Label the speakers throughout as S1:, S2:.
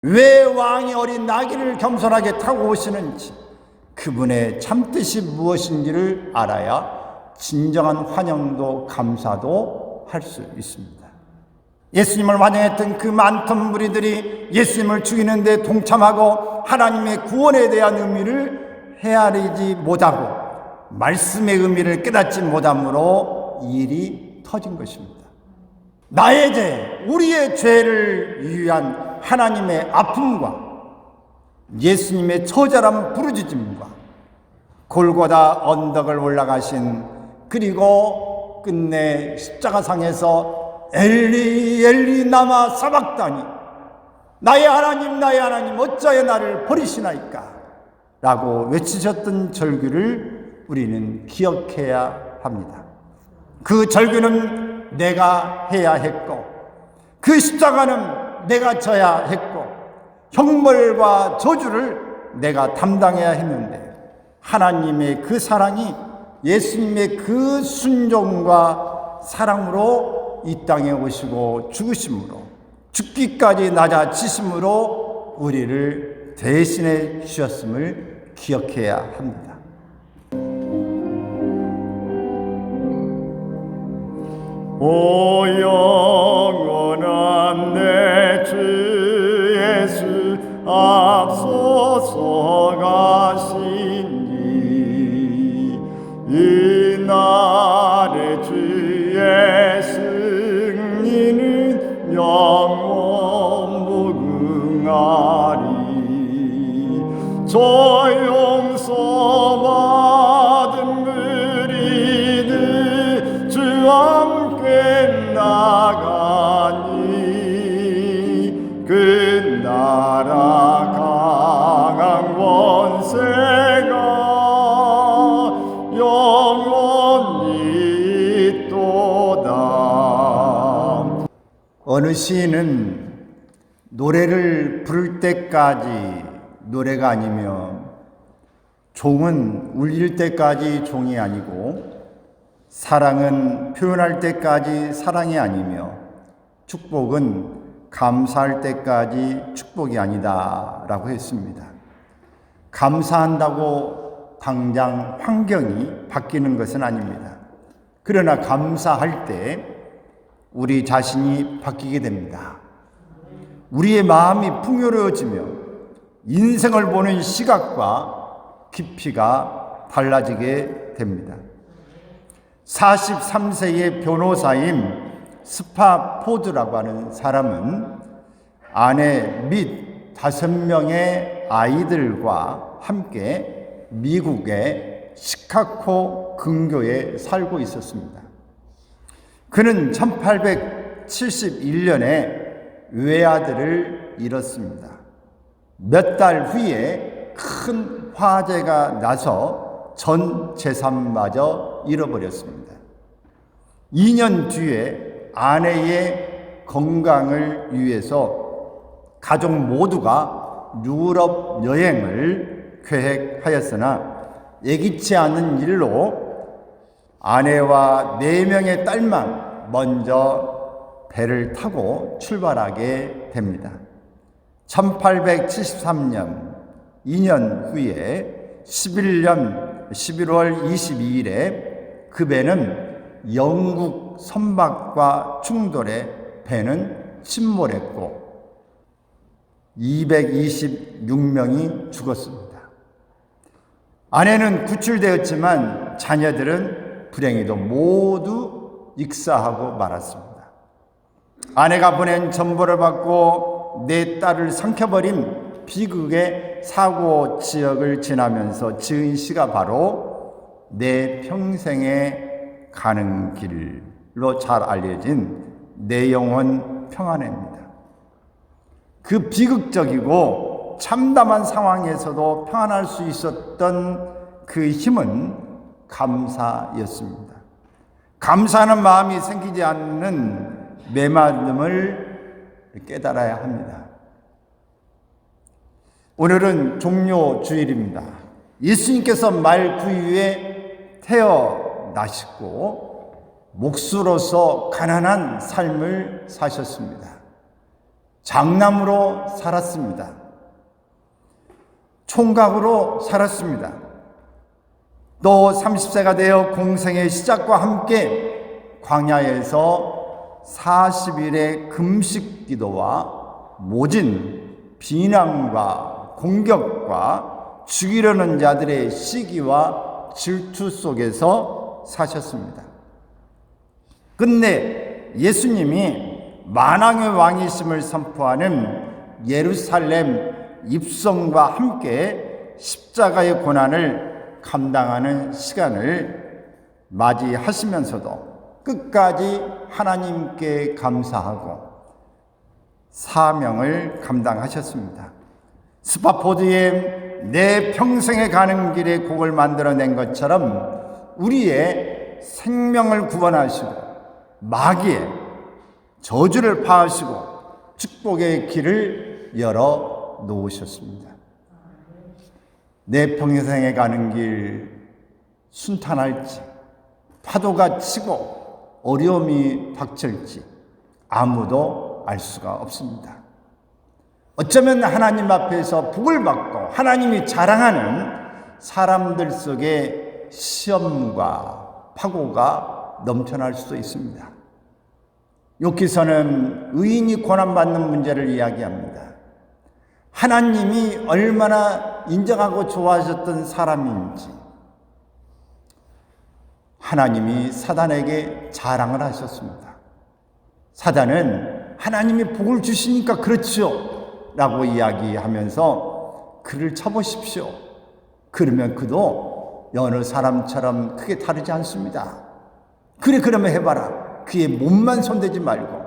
S1: 왜 왕이 어린 나귀를 겸손하게 타고 오시는지, 그분의 참뜻이 무엇인지를 알아야 진정한 환영도 감사도 할 수 있습니다. 예수님을 환영했던 그 많던 무리들이 예수님을 죽이는 데 동참하고 하나님의 구원에 대한 의미를 헤아리지 못하고 말씀의 의미를 깨닫지 못함으로 일이 터진 것입니다. 나의 죄, 우리의 죄를 위한 하나님의 아픔과 예수님의 처절한 부르짖음과 골고다 언덕을 올라가신, 그리고 끝내 십자가상에서 엘리 엘리 라마 사박다니, 나의 하나님 어찌하여 나를 버리시나이까 라고 외치셨던 절규를 우리는 기억해야 합니다. 그 절규는 내가 해야 했고, 그 십자가는 내가 져야 했고, 형벌과 저주를 내가 담당해야 했는데, 하나님의 그 사랑이, 예수님의 그 순종과 사랑으로 이 땅에 오시고 죽으심으로, 죽기까지 낮아지심으로 우리를 대신해 주셨음을 기억해야 합니다.
S2: 오 영원한 내 주 예수, 앞서서 가시니 이날의 주의 승리는 영원 무궁하리. 저 용서 받은 무리들 주 함께 나가니, 그 나라 강한 권세가 영원히 있도다.
S1: 어느 시인은 노래를 부를 때까지 노래가 아니며, 종은 울릴 때까지 종이 아니고, 사랑은 표현할 때까지 사랑이 아니며, 축복은 감사할 때까지 축복이 아니다 라고 했습니다. 감사한다고 당장 환경이 바뀌는 것은 아닙니다. 그러나 감사할 때 우리 자신이 바뀌게 됩니다. 우리의 마음이 풍요로워지며 인생을 보는 시각과 깊이가 달라지게 됩니다. 43세의 변호사인 스파포드라고 하는 사람은 아내 및 5명의 아이들과 함께 미국의 시카고 근교에 살고 있었습니다. 그는 1871년에 외아들을 잃었습니다. 몇 달 후에 큰 화재가 나서 전 재산마저 잃어버렸습니다. 2년 뒤에 아내의 건강을 위해서 가족 모두가 유럽 여행을 계획하였으나 예기치 않은 일로 아내와 4명의 딸만 먼저 배를 타고 출발하게 됩니다. 1873년 2년 후에 11년 11월 22일에 그 배는 영국 선박과 충돌해 배는 침몰했고 226명이 죽었습니다. 아내는 구출되었지만 자녀들은 불행히도 모두 익사하고 말았습니다. 아내가 보낸 전보를 받고 내 딸을 삼켜버린 비극의 사고 지역을 지나면서 지은 시가 바로 내 평생에 가는 길로 잘 알려진 내 영혼 평안입니다. 그 비극적이고 참담한 상황에서도 평안할 수 있었던 그 힘은 감사였습니다. 감사하는 마음이 생기지 않는 메마름을 깨달아야 합니다. 오늘은 종료 주일입니다. 예수님께서 말 9일에 태어나시고 목수로서 가난한 삶을 사셨습니다. 장남으로 살았습니다. 총각으로 살았습니다. 또 30세가 되어 공생의 시작과 함께 광야에서 40일의 금식 기도와 모진 비난과 공격과 죽이려는 자들의 시기와 질투 속에서 사셨습니다. 끝내 예수님이 만왕의 왕이심을 선포하는 예루살렘 입성과 함께 십자가의 고난을 감당하는 시간을 맞이하시면서도 끝까지 하나님께 감사하고 사명을 감당하셨습니다. 스파포드의 내 평생에 가는 길에 곡을 만들어낸 것처럼 우리의 생명을 구원하시고 마귀의 저주를 파하시고 축복의 길을 열어 놓으셨습니다. 내 평생에 가는 길 순탄할지 파도가 치고 어려움이 닥칠지 아무도 알 수가 없습니다. 어쩌면 하나님 앞에서 복을 받고 하나님이 자랑하는 사람들 속에 시험과 파고가 넘쳐날 수도 있습니다. 욥기서는 의인이 고난받는 문제를 이야기합니다. 하나님이 얼마나 인정하고 좋아하셨던 사람인지 하나님이 사단에게 자랑을 하셨습니다. 사단은 하나님이 복을 주시니까 그렇지요 라고 이야기하면서 그를 쳐보십시오. 그러면 그도 여느 사람처럼 크게 다르지 않습니다. 그래 그러면 해봐라. 그의 몸만 손대지 말고.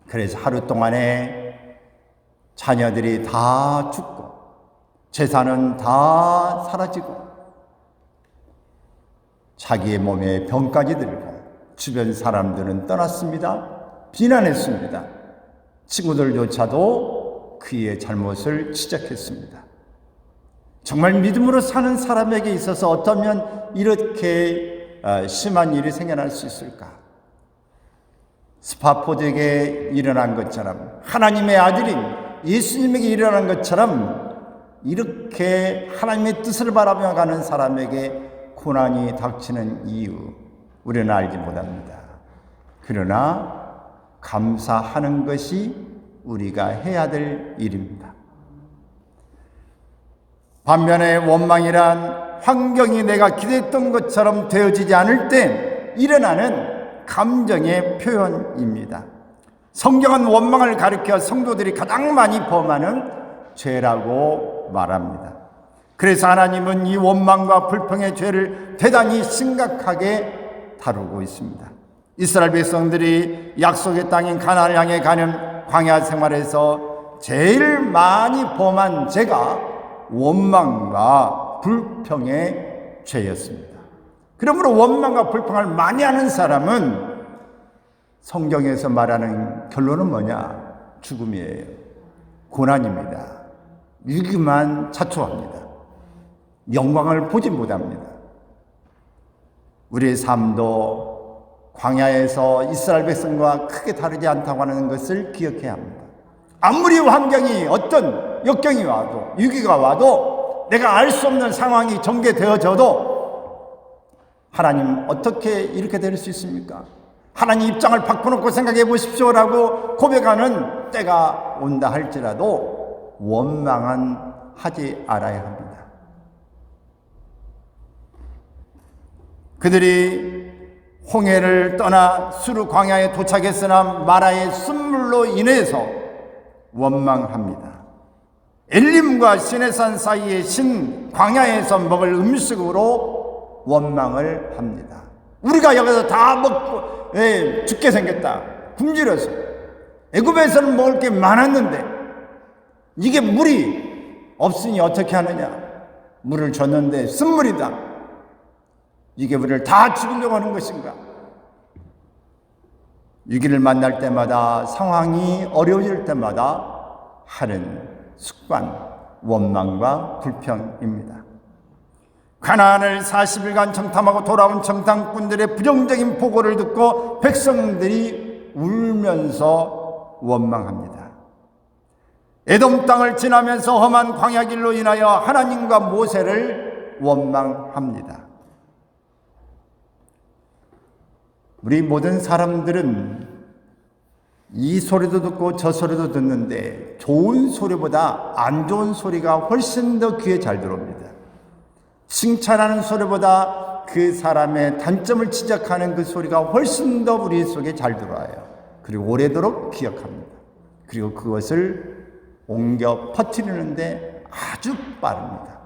S1: 그래서 하루 동안에 자녀들이 다 죽고 재산은 다 사라지고 자기의 몸에 병까지 들고 주변 사람들은 떠났습니다. 비난했습니다. 친구들조차도 그의 잘못을 지적했습니다. 정말 믿음으로 사는 사람에게 있어서 어쩌면 이렇게 심한 일이 생겨날 수 있을까? 스파포드에게 일어난 것처럼 하나님의 아들인 예수님에게 일어난 것처럼 이렇게 하나님의 뜻을 바라며 가는 사람에게 고난이 닥치는 이유 우리는 알지 못합니다. 그러나 감사하는 것이 우리가 해야 될 일입니다. 반면에 원망이란 환경이 내가 기대했던 것처럼 되어지지 않을 때 일어나는 감정의 표현입니다. 성경은 원망을 가리켜 성도들이 가장 많이 범하는 죄라고 말합니다. 그래서 하나님은 이 원망과 불평의 죄를 대단히 심각하게 다루고 있습니다. 이스라엘 백성들이 약속의 땅인 가나안을 향해 가는 광야 생활에서 제일 많이 범한 죄가 원망과 불평의 죄였습니다. 그러므로 원망과 불평을 많이 하는 사람은 성경에서 말하는 결론은 뭐냐? 죽음이에요. 고난입니다. 위기만 자초합니다. 영광을 보지 못합니다. 우리의 삶도 광야에서 이스라엘 백성과 크게 다르지 않다고 하는 것을 기억해야 합니다. 아무리 환경이 어떤 역경이 와도 위기가 와도 내가 알 수 없는 상황이 전개되어져도 하나님 어떻게 이렇게 될 수 있습니까? 하나님 입장을 바꿔놓고 생각해 보십시오라고 고백하는 때가 온다 할지라도 원망은 하지 않아야 합니다. 그들이 홍해를 떠나 수르 광야에 도착했으나 마라의 쓴물로 인해서 원망합니다. 엘림과 시내산 사이의 신 광야에서 먹을 음식으로 원망을 합니다. 우리가 여기서 다 먹고 죽게 생겼다. 굶주려서 애굽에서는 먹을 게 많았는데 이게 물이 없으니 어떻게 하느냐. 물을 줬는데 쓴물이다. 이게 우리를 다 죽이려고 하는 것인가? 위기를 만날 때마다 상황이 어려워질 때마다 하는 습관, 원망과 불평입니다. 가나안을 40일간 정탐하고 돌아온 정탐꾼들의 부정적인 보고를 듣고 백성들이 울면서 원망합니다. 에돔 땅을 지나면서 험한 광야 길로 인하여 하나님과 모세를 원망합니다. 우리 모든 사람들은 이 소리도 듣고 저 소리도 듣는데 좋은 소리보다 안 좋은 소리가 훨씬 더 귀에 잘 들어옵니다. 칭찬하는 소리보다 그 사람의 단점을 지적하는 그 소리가 훨씬 더 우리 속에 잘 들어와요. 그리고 오래도록 기억합니다. 그리고 그것을 옮겨 퍼뜨리는데 아주 빠릅니다.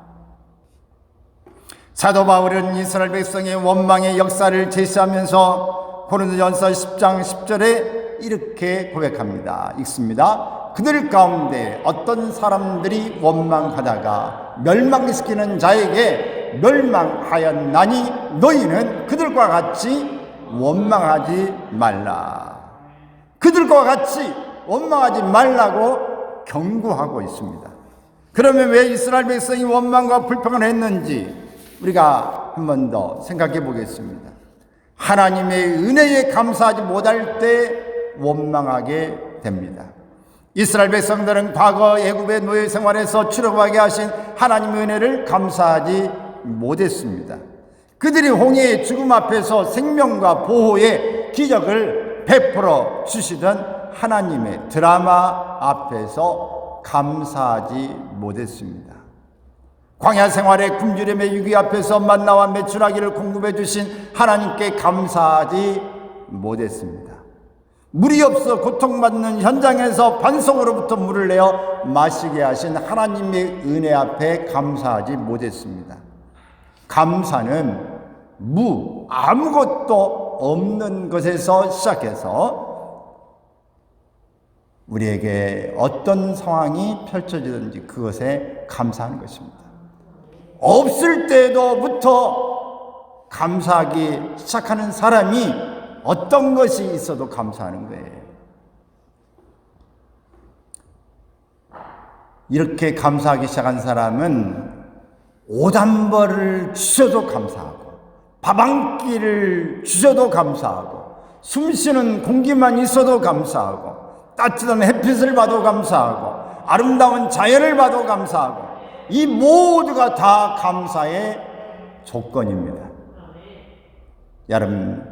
S1: 사도 바울은 이스라엘 백성의 원망의 역사를 제시하면서 고린도전서 10장 10절에 이렇게 고백합니다. 읽습니다. 그들 가운데 어떤 사람들이 원망하다가 멸망시키는 자에게 멸망하였나니 너희는 그들과 같이 원망하지 말라. 그들과 같이 원망하지 말라고 경고하고 있습니다. 그러면 왜 이스라엘 백성이 원망과 불평을 했는지 우리가 한 번 더 생각해 보겠습니다. 하나님의 은혜에 감사하지 못할 때 원망하게 됩니다. 이스라엘 백성들은 과거 애굽의 노예 생활에서 출애굽하게 하신 하나님의 은혜를 감사하지 못했습니다. 그들이 홍해의 죽음 앞에서 생명과 보호의 기적을 베풀어 주시던 하나님의 드라마 앞에서 감사하지 못했습니다. 광야 생활의 굶주림의 위기 앞에서 만나와 메추라기를 공급해 주신 하나님께 감사하지 못했습니다. 물이 없어 고통받는 현장에서 반석으로부터 물을 내어 마시게 하신 하나님의 은혜 앞에 감사하지 못했습니다. 감사는 아무것도 없는 것에서 시작해서 우리에게 어떤 상황이 펼쳐지든지 그것에 감사하는 것입니다. 없을 때부터 감사하기 시작하는 사람이 어떤 것이 있어도 감사하는 거예요. 이렇게 감사하기 시작한 사람은 옷 한 벌을 주셔도 감사하고 밥 한 끼를 주셔도 감사하고 숨 쉬는 공기만 있어도 감사하고 따뜻한 햇빛을 봐도 감사하고 아름다운 자연을 봐도 감사하고 이 모두가 다 감사의 조건입니다. 여러분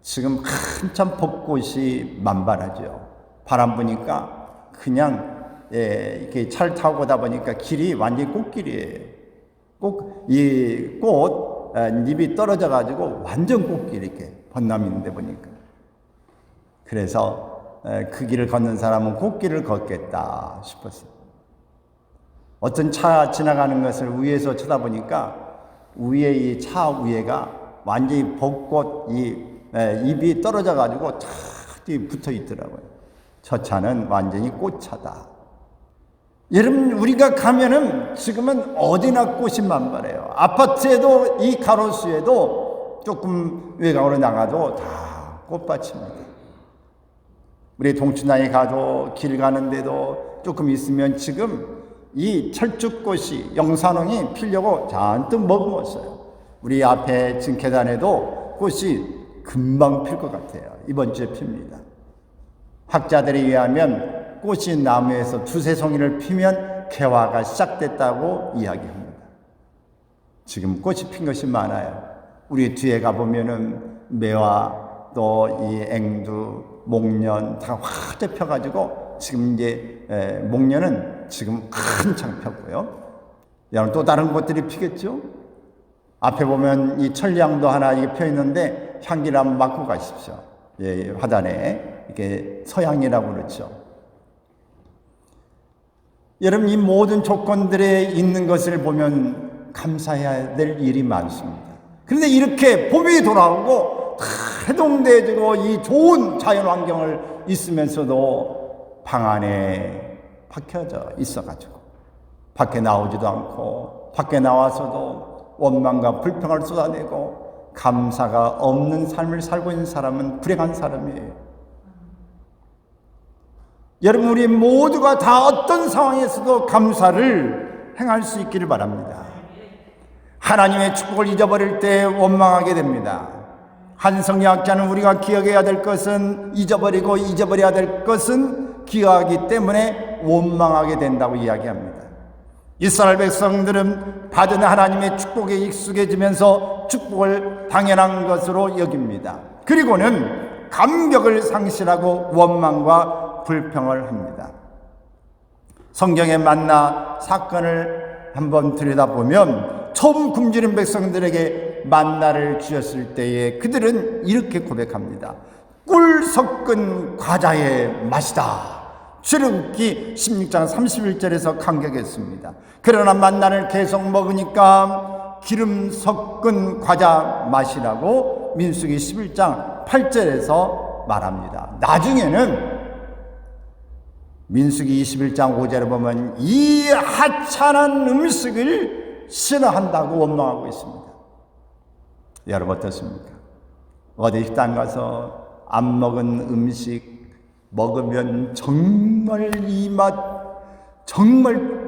S1: 지금 한참 벚꽃이 만발하죠. 바람 부니까 그냥 이렇게 차를 타고 가다 보니까 길이 완전히 꽃길이에요. 이 꽃 잎이 떨어져 가지고 완전 꽃길 이렇게 번남이 있는데 보니까 그래서 그 길을 걷는 사람은 꽃길을 걷겠다 싶었어요. 어떤 차 지나가는 것을 위에서 쳐다보니까 위에 이 차 위에가 완전히 벚꽃 잎이 떨어져 가지고 탁 붙어 있더라고요. 저 차는 완전히 꽃차다. 여러분 우리가 가면은 지금은 어디나 꽃이 만발해요. 아파트에도 이 가로수에도 조금 외곽으로 나가도 다 꽃밭입니다. 우리 동춘항에 가도 길 가는데도 조금 있으면 지금 이 철쭉꽃이 영산홍이 피려고 잔뜩 머금었어요. 우리 앞에 지금 계단에도 꽃이 금방 필 것 같아요. 이번 주에 핍니다. 학자들에 의하면 꽃이 나무에서 두세 송이를 피면 개화가 시작됐다고 이야기합니다. 지금 꽃이 핀 것이 많아요. 우리 뒤에 가보면은 매화 또 이 앵두, 목련 다 화대 펴가지고 지금 이제 목련은 지금 한창 폈고요. 여러분 또 다른 꽃들이 피겠죠? 앞에 보면 이 천리향도 하나 이게 펴 있는데 향기를 한번 맡고 가십시오. 화단에 이렇게 서향이라고 그렇죠. 여러분 이 모든 조건들에 있는 것을 보면 감사해야 될 일이 많습니다. 그런데 이렇게 봄이 돌아오고 다 해동돼지고 이 좋은 자연 환경을 있으면서도 방 안에 박혀져 있어가지고 밖에 나오지도 않고 밖에 나와서도 원망과 불평을 쏟아내고 감사가 없는 삶을 살고 있는 사람은 불행한 사람이에요. 여러분 우리 모두가 다 어떤 상황에서도 감사를 행할 수 있기를 바랍니다. 하나님의 축복을 잊어버릴 때 원망하게 됩니다. 한 성리학자는 우리가 기억해야 될 것은 잊어버리고 잊어버려야 될 것은 기억하기 때문에 원망하게 된다고 이야기합니다. 이스라엘 백성들은 받은 하나님의 축복에 익숙해지면서 축복을 당연한 것으로 여깁니다. 그리고는 감격을 상실하고 원망과 불평을 합니다. 성경의 만나 사건을 한번 들여다보면 처음 굶주린 백성들에게 만나를 주셨을 때에 그들은 이렇게 고백합니다. 꿀 섞은 과자의 맛이다. 출애굽기 16장 31절에서 감격했습니다. 그러나 만나를 계속 먹으니까 기름 섞은 과자 맛이라고 민수기 11장 8절에서 말합니다. 나중에는 민수기 21장 5절에 보면 이 하찮은 음식을 싫어한다고 원망하고 있습니다. 여러분 어떻습니까? 어디 식당 가서 안 먹은 음식 먹으면 정말 이 맛, 정말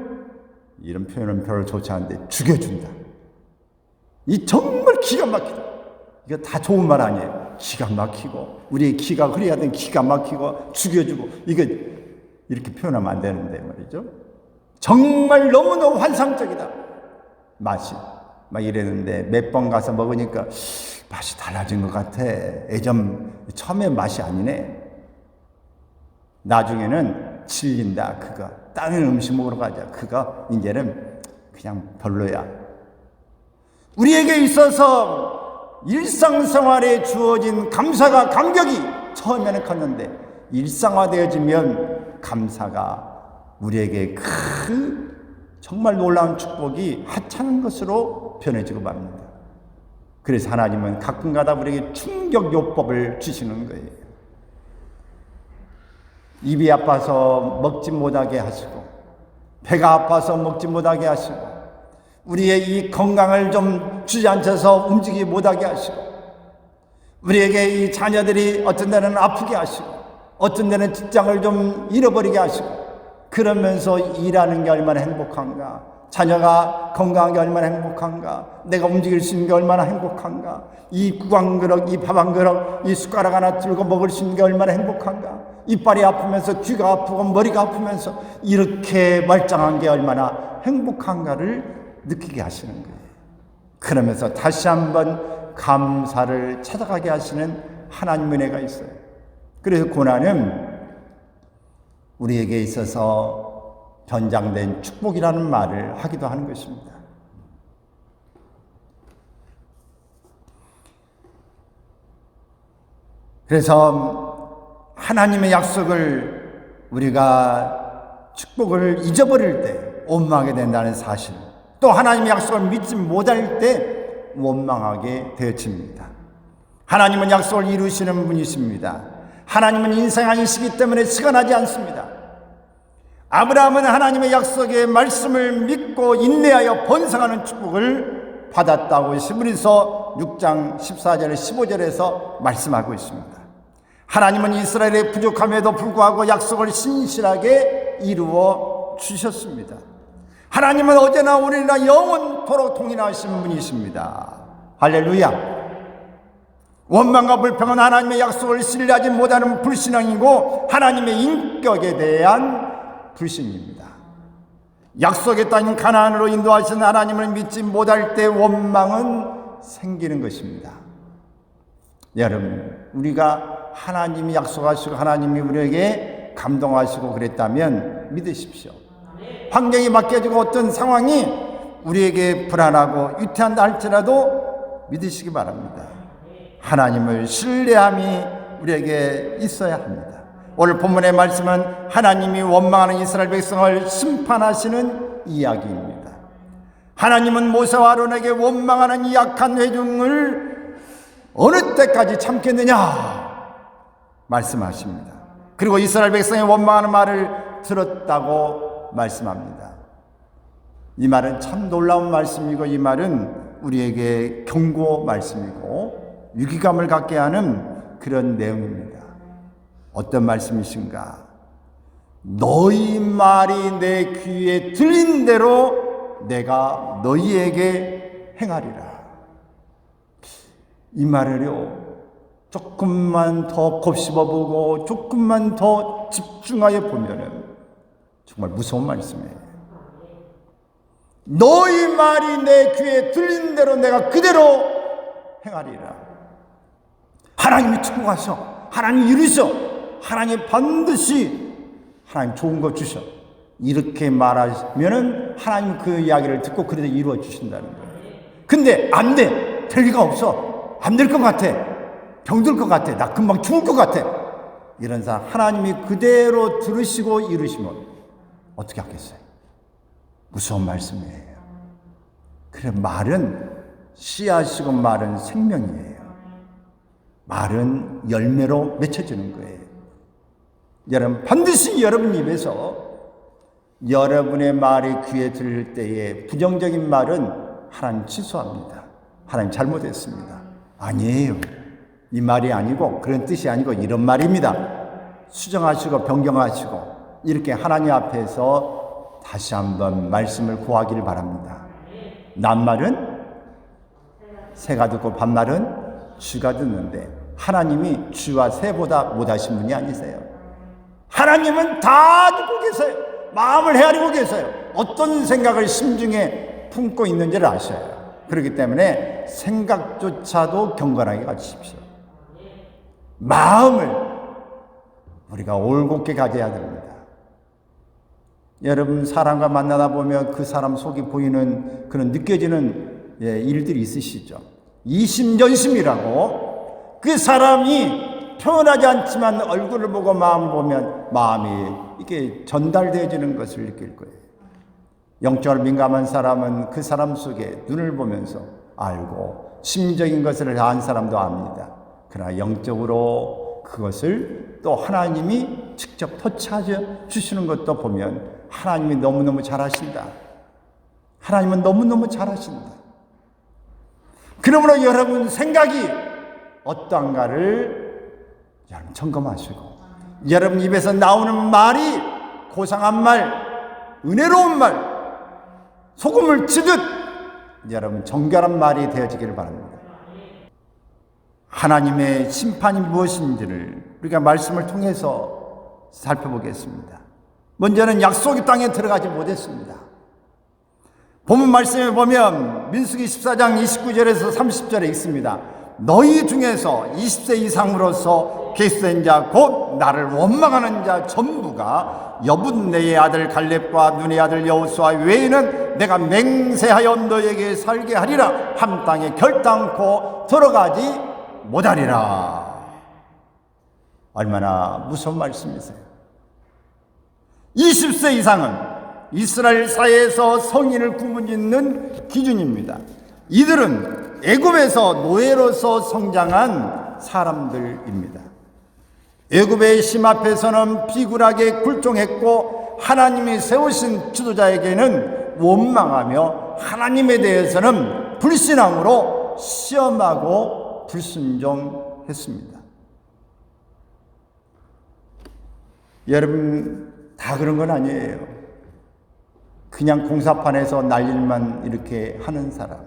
S1: 이런 표현은 별로 좋지 않은데 죽여준다. 이 정말 기가 막히다. 이거 다 좋은 말 아니에요. 기가 막히고 우리의 기가 흐려야 되는 기가 막히고 죽여주고 이거 이렇게 표현하면 안 되는데 말이죠. 정말 너무너무 환상적이다. 맛이 막 이랬는데 몇 번 가서 먹으니까 맛이 달라진 것 같아. 예전 처음에 맛이 아니네. 나중에는 질린다. 그거 다른 음식 먹으러 가자. 그거 이제는 그냥 별로야. 우리에게 있어서 일상생활에 주어진 감사가 감격이 처음에는 컸는데 일상화되어지면 감사가 우리에게 정말 놀라운 축복이 하찮은 것으로 변해지고 맙니다. 그래서 하나님은 가끔가다 우리에게 충격요법을 주시는 거예요. 입이 아파서 먹지 못하게 하시고 배가 아파서 먹지 못하게 하시고 우리의 이 건강을 좀 주저앉혀서 움직이지 못하게 하시고 우리에게 이 자녀들이 어떤 데는 아프게 하시고 어떤 데는 직장을 좀 잃어버리게 하시고 그러면서 일하는 게 얼마나 행복한가, 자녀가 건강한 게 얼마나 행복한가, 내가 움직일 수 있는 게 얼마나 행복한가, 이 국 한 그릇, 이 밥 한 그릇, 이 숟가락 하나 들고 먹을 수 있는 게 얼마나 행복한가, 이빨이 아프면서 귀가 아프고 머리가 아프면서 이렇게 말짱한 게 얼마나 행복한가를 느끼게 하시는 거예요. 그러면서 다시 한번 감사를 찾아가게 하시는 하나님의 은혜가 있어요. 그래서 고난은 우리에게 있어서 변장된 축복이라는 말을 하기도 하는 것입니다. 그래서 하나님의 약속을 우리가 축복을 잊어버릴 때 원망하게 된다는 사실, 또 하나님의 약속을 믿지 못할 때 원망하게 되어집니다. 하나님은 약속을 이루시는 분이십니다. 하나님은 인생 아니시기 때문에 시간하지 않습니다. 아브라함은 하나님의 약속의 말씀을 믿고 인내하여 번성하는 축복을 받았다고 히브리서 6장 14절 15절에서 말씀하고 있습니다. 하나님은 이스라엘의 부족함에도 불구하고 약속을 신실하게 이루어 주셨습니다. 하나님은 어제나 오늘이나 영원토록 동일하신 분이십니다. 할렐루야. 원망과 불평은 하나님의 약속을 신뢰하지 못하는 불신앙이고 하나님의 인격에 대한 불신입니다. 약속의 땅인 가나안으로 인도하신 하나님을 믿지 못할 때 원망은 생기는 것입니다. 여러분, 우리가 하나님이 약속하시고 하나님이 우리에게 감동하시고 그랬다면 믿으십시오. 환경이 바뀌어지고 어떤 상황이 우리에게 불안하고 유태한다 할지라도 믿으시기 바랍니다. 하나님을 신뢰함이 우리에게 있어야 합니다. 오늘 본문의 말씀은 하나님이 원망하는 이스라엘 백성을 심판하시는 이야기입니다. 하나님은 모세와 아론에게 원망하는 이 악한 회중을 어느 때까지 참겠느냐 말씀하십니다. 그리고 이스라엘 백성이 원망하는 말을 들었다고 말씀합니다. 이 말은 참 놀라운 말씀이고 이 말은 우리에게 경고 말씀이고 위기감을 갖게 하는 그런 내용입니다. 어떤 말씀이신가? 너희 말이 내 귀에 들린 대로 내가 너희에게 행하리라. 이 말을요, 조금만 더 곱씹어보고 조금만 더 집중하여 보면은 정말 무서운 말씀이에요. 너희 말이 내 귀에 들린 대로 내가 그대로 행하리라. 하나님이 축복하셔. 하나님 이루셔. 하나님 반드시 하나님 좋은 거 주셔. 이렇게 말하면은 하나님 그 이야기를 듣고 그래도 이루어 주신다는 거예요. 근데 안 돼. 될 리가 없어. 안 될 것 같아. 병들 것 같아. 나 금방 죽을 것 같아. 이런 사람 하나님이 그대로 들으시고 이루시면 어떻게 하겠어요? 무서운 말씀이에요. 그래, 말은 씨앗이고 말은 생명이에요. 말은 열매로 맺혀지는 거예요. 여러분, 반드시 여러분 입에서 여러분의 말이 귀에 들릴 때에 부정적인 말은 하나님 취소합니다. 하나님 잘못했습니다. 아니에요. 이 말이 아니고 그런 뜻이 아니고 이런 말입니다. 수정하시고 변경하시고 이렇게 하나님 앞에서 다시 한번 말씀을 구하기를 바랍니다. 낱말은 새가 듣고 반말은 쥐가 듣는데 하나님이 쥐와 새보다 못하신 분이 아니세요. 하나님은 다 듣고 계세요. 마음을 헤아리고 계세요. 어떤 생각을 심중에 품고 있는지를 아셔요. 그렇기 때문에 생각조차도 경건하게 가지십시오. 마음을 우리가 올곧게 가져야 됩니다. 여러분, 사람과 만나다 보면 그 사람 속이 보이는 그런 느껴지는 일들이 있으시죠. 이심전심이라고 그 사람이 표현하지 않지만 얼굴을 보고 마음을 보면 마음이 이렇게 전달되어지는 것을 느낄 거예요. 영적으로 민감한 사람은 그 사람 속에 눈을 보면서 알고 심적인 것을 아는 사람도 압니다. 그러나 영적으로 그것을 또 하나님이 직접 터치해 주시는 것도 보면 하나님이 너무너무 잘하신다. 하나님은 너무너무 잘하신다. 그러므로 여러분 생각이 어떠한가를 여러분 점검하시고 여러분 입에서 나오는 말이 고상한 말, 은혜로운 말, 소금을 치듯 여러분 정결한 말이 되어지기를 바랍니다. 하나님의 심판이 무엇인지를 우리가 말씀을 통해서 살펴보겠습니다. 먼저는 약속의 땅에 들어가지 못했습니다. 본문 말씀에 보면 민수기 14장 29절에서 30절에 있습니다. 너희 중에서 20세 이상으로서 계수된 자 곧 나를 원망하는 자 전부가 여분네의 아들 갈렙과 눈의 아들 여호수아 외에는 내가 맹세하여 너에게 살게 하리라. 한 땅에 결단코 들어가지 못하리라. 얼마나 무서운 말씀이세요. 20세 이상은 이스라엘 사회에서 성인을 구분짓는 기준입니다. 이들은 애굽에서 노예로서 성장한 사람들입니다. 애굽의 심 앞에서는 비굴하게 굴종했고 하나님이 세우신 지도자에게는 원망하며 하나님에 대해서는 불신앙으로 시험하고 불순종했습니다. 여러분, 다 그런 건 아니에요. 그냥 공사판에서 날일만 이렇게 하는 사람,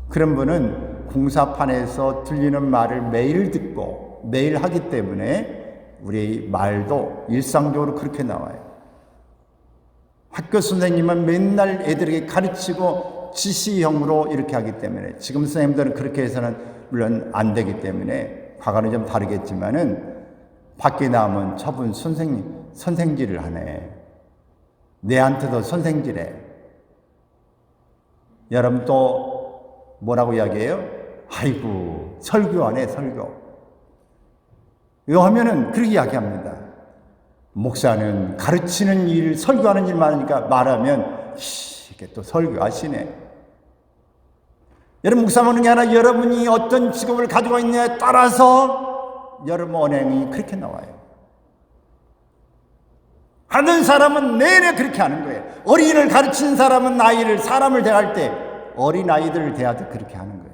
S1: 그런 분은 공사판에서 들리는 말을 매일 듣고 매일 하기 때문에 우리 말도 일상적으로 그렇게 나와요. 학교 선생님은 맨날 애들에게 가르치고 지시형으로 이렇게 하기 때문에, 지금 선생님들은 그렇게 해서는 물론 안 되기 때문에 과거는 좀 다르겠지만은 밖에 나오면 저분 선생질을 하네. 내한테도 선생질해. 여러분 또 뭐라고 이야기해요? 아이고, 설교하네, 설교. 이거 하면은 그렇게 이야기합니다. 목사는 가르치는 일, 설교하는 일 많으니까 말하면 이게 또 설교하시네. 여러분, 목사 보는 게 아니라 여러분이 어떤 직업을 가지고 있느냐에 따라서 여러분 언행이 그렇게 나와요. 하는 사람은 내내 그렇게 하는 거예요. 어린이를 가르치는 사람은 사람을 대할 때 어린 아이들을 대하듯 그렇게 하는 거예요.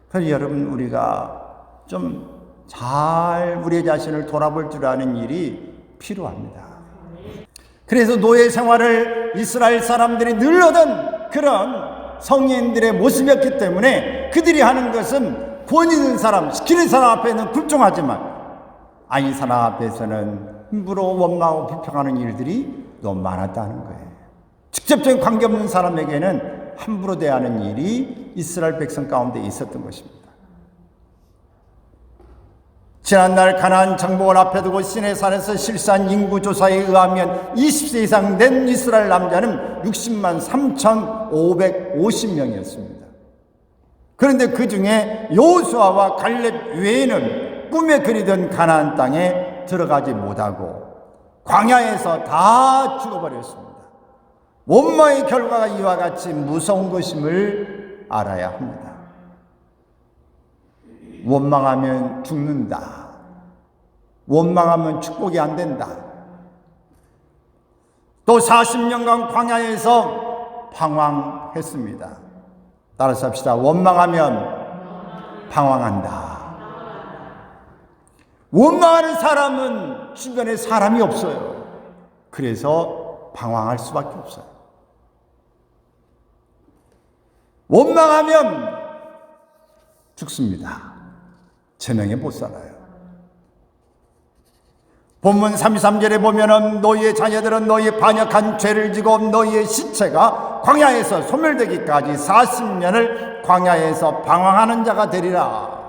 S1: 그래서 여러분, 우리가 좀 잘 우리 자신을 돌아볼 줄 아는 일이 필요합니다. 그래서 노예 생활을 이스라엘 사람들이 늘 하던 그런 성인들의 모습이었기 때문에 그들이 하는 것은 권 있는 사람, 시키는 사람 앞에는 굴종하지만 아닌 사람 앞에서는 함부로 원망하고 불평하는 일들이 너무 많았다는 거예요. 직접적인 관계없는 사람에게는 함부로 대하는 일이 이스라엘 백성 가운데 있었던 것입니다. 지난날 가나안 정복을 앞에 두고 시내산에서 실시한 인구조사에 의하면 20세 이상 된 이스라엘 남자는 60만 3,550명이었습니다. 그런데 그 중에 여호수아와 갈렙 외에는 꿈에 그리던 가나안 땅에 들어가지 못하고 광야에서 다 죽어버렸습니다. 원망의 결과가 이와 같이 무서운 것임을 알아야 합니다. 원망하면 죽는다. 원망하면 축복이 안 된다. 또 40년간 광야에서 방황했습니다. 따라서 합시다. 원망하면 방황한다. 원망하는 사람은 주변에 사람이 없어요. 그래서 방황할 수밖에 없어요. 원망하면 죽습니다. 제명에 못 살아요. 본문 33절에 보면은 너희의 자녀들은 너희의 반역한 죄를 지고 너희의 시체가 광야에서 소멸되기까지 40년을 광야에서 방황하는 자가 되리라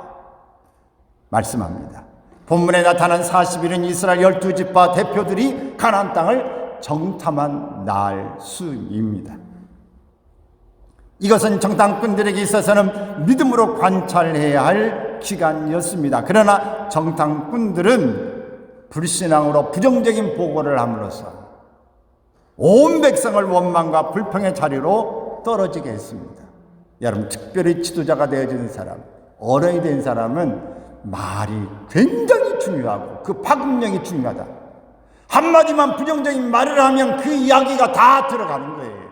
S1: 말씀합니다. 본문에 나타난 40일은 이스라엘 12지파 대표들이 가나안 땅을 정탐한 날수입니다. 이것은 정탐꾼들에게 있어서는 믿음으로 관찰해야 할 기간이었습니다. 그러나 정탐꾼들은 불신앙으로 부정적인 보고를 함으로써 온 백성을 원망과 불평의 자리로 떨어지게 했습니다. 여러분, 특별히 지도자가 되어지는 사람, 어른이 된 사람은 말이 굉장히 중요하고 그 파급력이 중요하다. 한마디만 부정적인 말을 하면 그 이야기가 다 들어가는 거예요.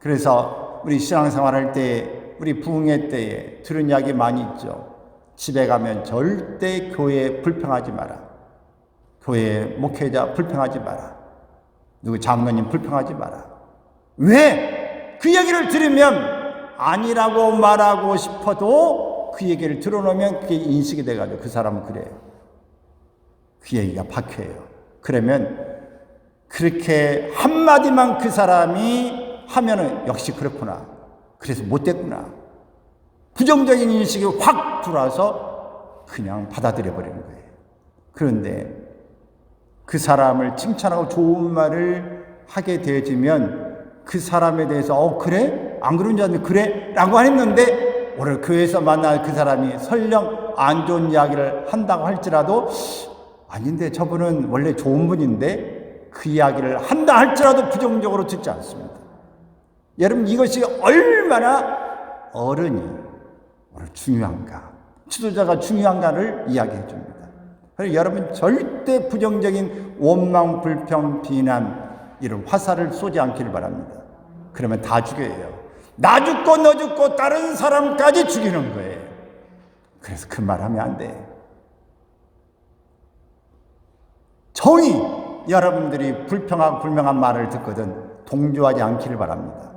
S1: 그래서 우리 신앙생활할 때, 우리 부흥회 때에 들은 이야기 많이 있죠. 집에 가면 절대 교회 불평하지 마라. 교회 목회자 불평하지 마라. 누구 장로님 불평하지 마라. 왜? 그 얘기를 들으면 아니라고 말하고 싶어도 그 얘기를 들어놓으면 그게 인식이 돼가지고 그 사람은 그래요. 그 얘기가 박혀요. 그러면 그렇게 한마디만 그 사람이 하면은 역시 그렇구나. 그래서 못됐구나. 부정적인 인식이 확 들어와서 그냥 받아들여 버리는 거예요. 그런데 그 사람을 칭찬하고 좋은 말을 하게 되어지면 그 사람에 대해서 그래? 안 그런 줄 알았는데 그래? 라고 했는데 오늘 교회에서 만날 그 사람이 설령 안 좋은 이야기를 한다고 할지라도 아닌데 저분은 원래 좋은 분인데 그 이야기를 한다 할지라도 부정적으로 듣지 않습니다. 여러분, 이것이 얼마나 어른이 중요한가, 지도자가 중요한가를 이야기해 줍니다. 그래서 여러분, 절대 부정적인 원망, 불평, 비난 이런 화살을 쏘지 않기를 바랍니다. 그러면 다 죽여요. 나 죽고 너 죽고 다른 사람까지 죽이는 거예요. 그래서 그 말 하면 안 돼. 정의 여러분들이 불평하고 불명한 말을 듣거든 동조하지 않기를 바랍니다.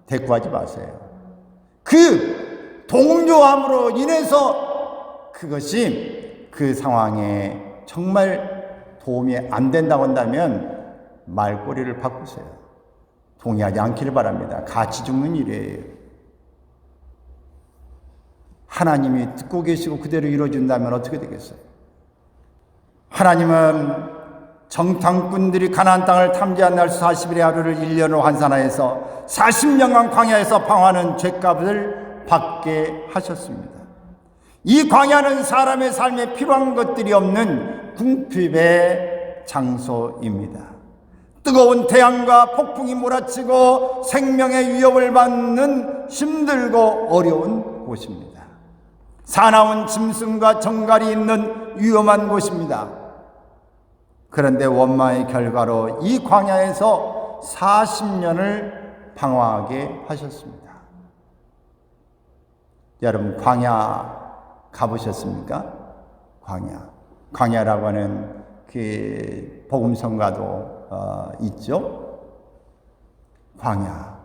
S1: 대꾸하지 마세요. 그 동조함으로 인해서 그것이 그 상황에 정말 도움이 안 된다고 한다면 말꼬리를 바꾸세요. 동의하지 않기를 바랍니다. 같이 죽는 일이에요. 하나님이 듣고 계시고 그대로 이루어진다면 어떻게 되겠어요? 하나님은 정탐꾼들이 가나안 땅을 탐지한 날 40일의 하루를 1년으로 환산하여서 40년간 광야에서 방황하는 죗값을 받게 하셨습니다. 이 광야는 사람의 삶에 필요한 것들이 없는 궁핍의 장소입니다. 뜨거운 태양과 폭풍이 몰아치고 생명의 위협을 받는 힘들고 어려운 곳입니다. 사나운 짐승과 정갈이 있는 위험한 곳입니다. 그런데 원망의 결과로 이 광야에서 40년을 방황하게 하셨습니다. 여러분, 광야 가보셨습니까? 광야라고 하는 그 복음성가도 있죠. 광야.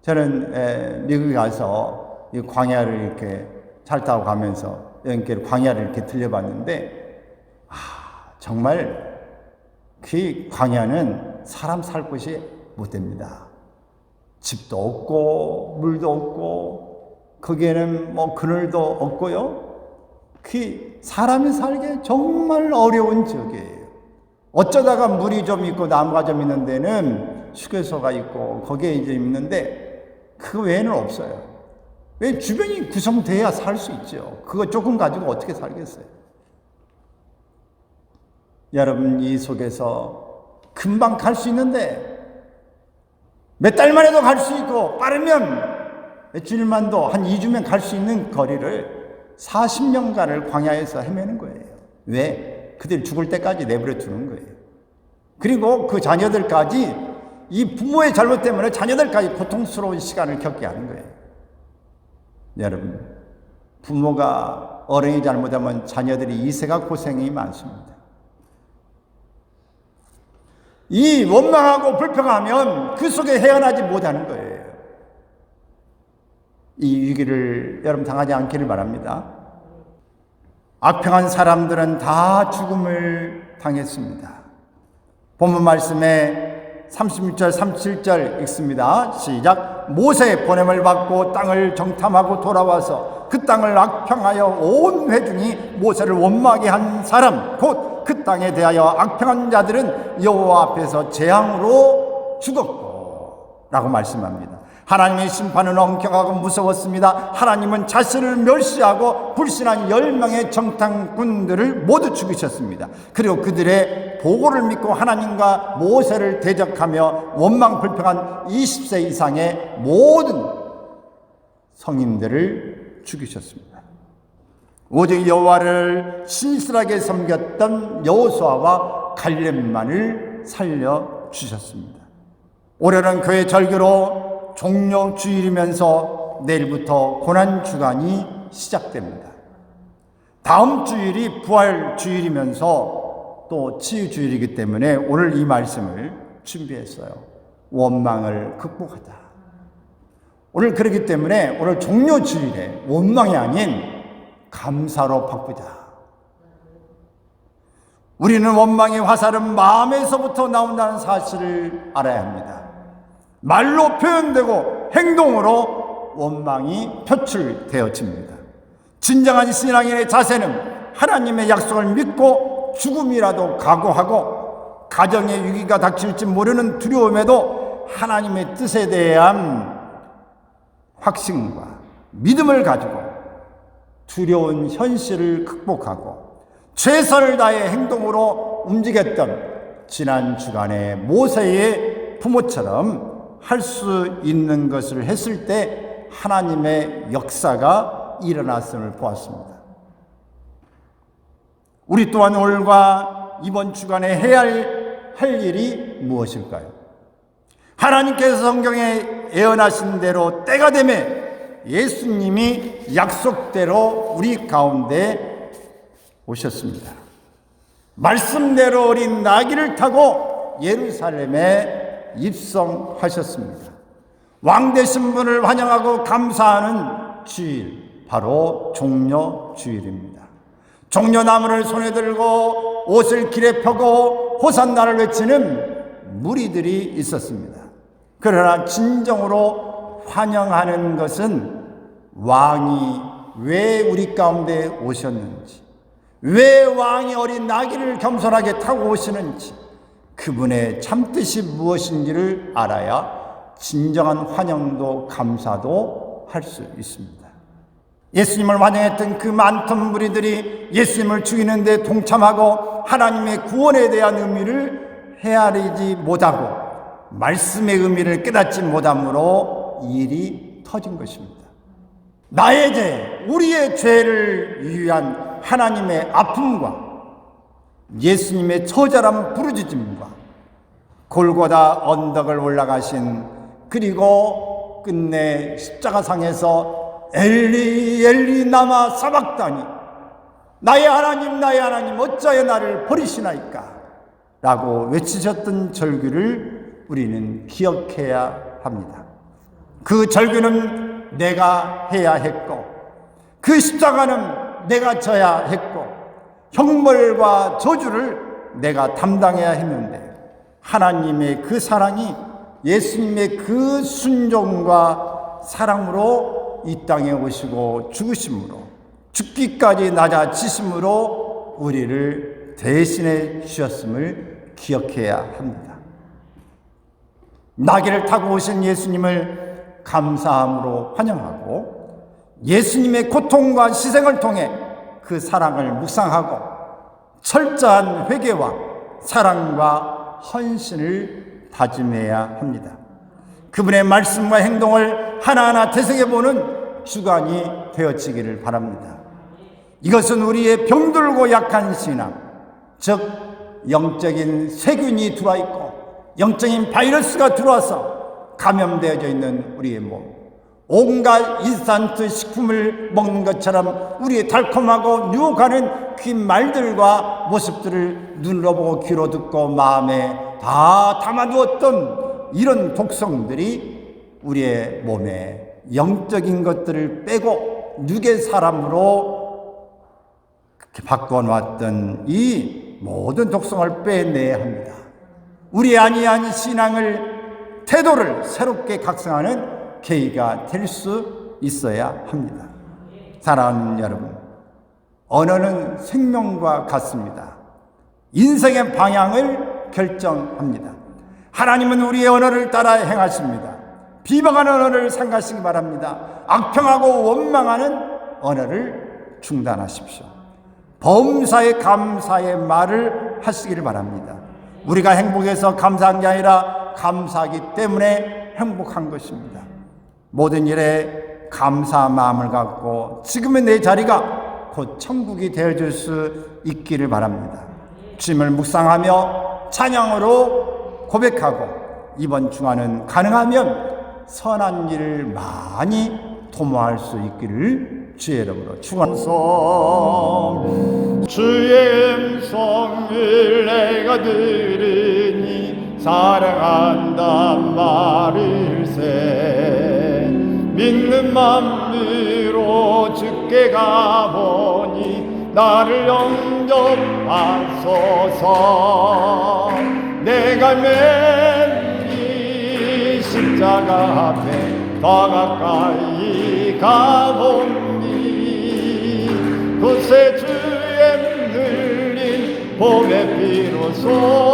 S1: 저는 미국에 가서 이 광야를 이렇게 차 타고 가면서 이렇게 광야를 이렇게 들려봤는데 정말 그 광야는 사람 살 곳이 못 됩니다. 집도 없고 물도 없고 거기에는 뭐 그늘도 없고요. 그 사람이 살기 정말 어려운 지역이에요. 어쩌다가 물이 좀 있고 나무가 좀 있는 데는 휴게소가 있고 거기에 이제 있는데 그 외에는 없어요. 왜? 주변이 구성돼야 살 수 있죠. 그거 조금 가지고 어떻게 살겠어요? 여러분, 이 속에서 금방 갈 수 있는데 몇 달만 해도 갈 수 있고 빠르면 며칠만도 한 2주면 갈 수 있는 거리를 40년간을 광야에서 헤매는 거예요. 왜? 그들 죽을 때까지 내버려 두는 거예요. 그리고 그 자녀들까지 이 부모의 잘못 때문에 자녀들까지 고통스러운 시간을 겪게 하는 거예요. 여러분, 부모가 어른이 잘못하면 자녀들이 이세가 고생이 많습니다. 이 원망하고 불평하면 그 속에 헤어나지 못하는 거예요. 이 위기를 여러분 당하지 않기를 바랍니다. 악평한 사람들은 다 죽음을 당했습니다. 본문 말씀에 36절, 37절 읽습니다. 시작. 모세의 보냄을 받고 땅을 정탐하고 돌아와서 그 땅을 악평하여 온 회중이 모세를 원망하게 한 사람, 곧 그 땅에 대하여 악평한 자들은 여호와 앞에서 재앙으로 죽었고 라고 말씀합니다. 하나님의 심판은 엄격하고 무서웠습니다. 하나님은 자신을 멸시하고 불신한 10명의 정탐꾼들을 모두 죽이셨습니다. 그리고 그들의 보고를 믿고 하나님과 모세를 대적하며 원망 불평한 20세 이상의 모든 성인들을 죽이셨습니다. 오직 여호와를 신실하게 섬겼던 여호수아와 갈렙만을 살려주셨습니다. 올해는 교회 절기로 종려 주일이면서 내일부터 고난 주간이 시작됩니다. 다음 주일이 부활 주일이면서 또 치유 주일이기 때문에 오늘 이 말씀을 준비했어요. 원망을 극복하자. 오늘 그렇기 때문에 오늘 종려 주일에 원망이 아닌 감사로 바꾸자. 우리는 원망의 화살은 마음에서부터 나온다는 사실을 알아야 합니다. 말로 표현되고 행동으로 원망이 표출되어집니다. 진정한 신앙인의 자세는 하나님의 약속을 믿고 죽음이라도 각오하고 가정의 위기가 닥칠지 모르는 두려움에도 하나님의 뜻에 대한 확신과 믿음을 가지고 두려운 현실을 극복하고 최선을 다해 행동으로 움직였던 지난 주간의 모세의 부모처럼 할 수 있는 것을 했을 때 하나님의 역사가 일어났음을 보았습니다. 우리 또한 오늘과 이번 주간에 해야 할 일이 무엇일까요? 하나님께서 성경에 예언하신 대로 때가 되매 예수님이 약속대로 우리 가운데 오셨습니다. 말씀대로 어린 나귀를 타고 예루살렘에 입성하셨습니다. 왕 되신 분을 환영하고 감사하는 주일, 바로 종려 주일입니다. 종려나무를 손에 들고 옷을 길에 펴고 호산나를 외치는 무리들이 있었습니다. 그러나 진정으로 환영하는 것은 왕이 왜 우리 가운데 오셨는지, 왜 왕이 어린 나귀를 겸손하게 타고 오시는지, 그분의 참뜻이 무엇인지를 알아야 진정한 환영도 감사도 할 수 있습니다. 예수님을 환영했던 그 많던 무리들이 예수님을 죽이는 데 동참하고 하나님의 구원에 대한 의미를 헤아리지 못하고 말씀의 의미를 깨닫지 못함으로 일이 터진 것입니다. 나의 죄, 우리의 죄를 위한 하나님의 아픔과 예수님의 처절한 부르짖음과 골고다 언덕을 올라가신, 그리고 끝내 십자가상에서 엘리 엘리 나마 사박다니, 나의 하나님 어찌하여 나를 버리시나이까 라고 외치셨던 절규를 우리는 기억해야 합니다. 그 절규는 내가 해야 했고, 그 십자가는 내가 져야 했고, 형벌과 저주를 내가 담당해야 했는데 하나님의 그 사랑이 예수님의 그 순종과 사랑으로 이 땅에 오시고 죽으심으로 죽기까지 낮아지심으로 우리를 대신해 주셨음을 기억해야 합니다. 나귀를 타고 오신 예수님을 감사함으로 환영하고 예수님의 고통과 희생을 통해 그 사랑을 묵상하고 철저한 회개와 사랑과 헌신을 다짐해야 합니다. 그분의 말씀과 행동을 하나하나 되새겨보는 주간이 되어지기를 바랍니다. 이것은 우리의 병들고 약한 신앙, 즉 영적인 세균이 들어와 있고 영적인 바이러스가 들어와서 감염되어져 있는 우리의 몸, 온갖 인스턴트 식품을 먹는 것처럼 우리의 달콤하고 유혹하는 그 말들과 모습들을 눈으로 보고 귀로 듣고 마음에 다 담아두었던 이런 독성들이 우리의 몸에 영적인 것들을 빼고 육의 사람으로 그렇게 바꿔놓았던 이 모든 독성을 빼내야 합니다. 우리 아니한 신앙을 태도를 새롭게 각성하는 계기가 될 수 있어야 합니다. 사랑하는 여러분, 언어는 생명과 같습니다. 인생의 방향을 결정합니다. 하나님은 우리의 언어를 따라 행하십니다. 비방하는 언어를 삼가시기 바랍니다. 악평하고 원망하는 언어를 중단하십시오. 범사에 감사의 말을 하시기를 바랍니다. 우리가 행복해서 감사한 게 아니라 감사하기 때문에 행복한 것입니다. 모든 일에 감사한 마음을 갖고 지금의 내 자리가 곧 천국이 되어줄 수 있기를 바랍니다. 주님을 묵상하며 찬양으로 고백하고 이번 주간은 가능하면 선한 일을 많이 도모할 수 있기를 주의 이름으로 축원합니다.
S2: 주의 음성을 내가 들으니 사랑한단 말일세. 믿는 맘으로 주께 가보니 나를 영접하소서. 내가 맨 이 십자가 앞에 더 가까이 가보니 그새 주의 흘린 봄의 비로소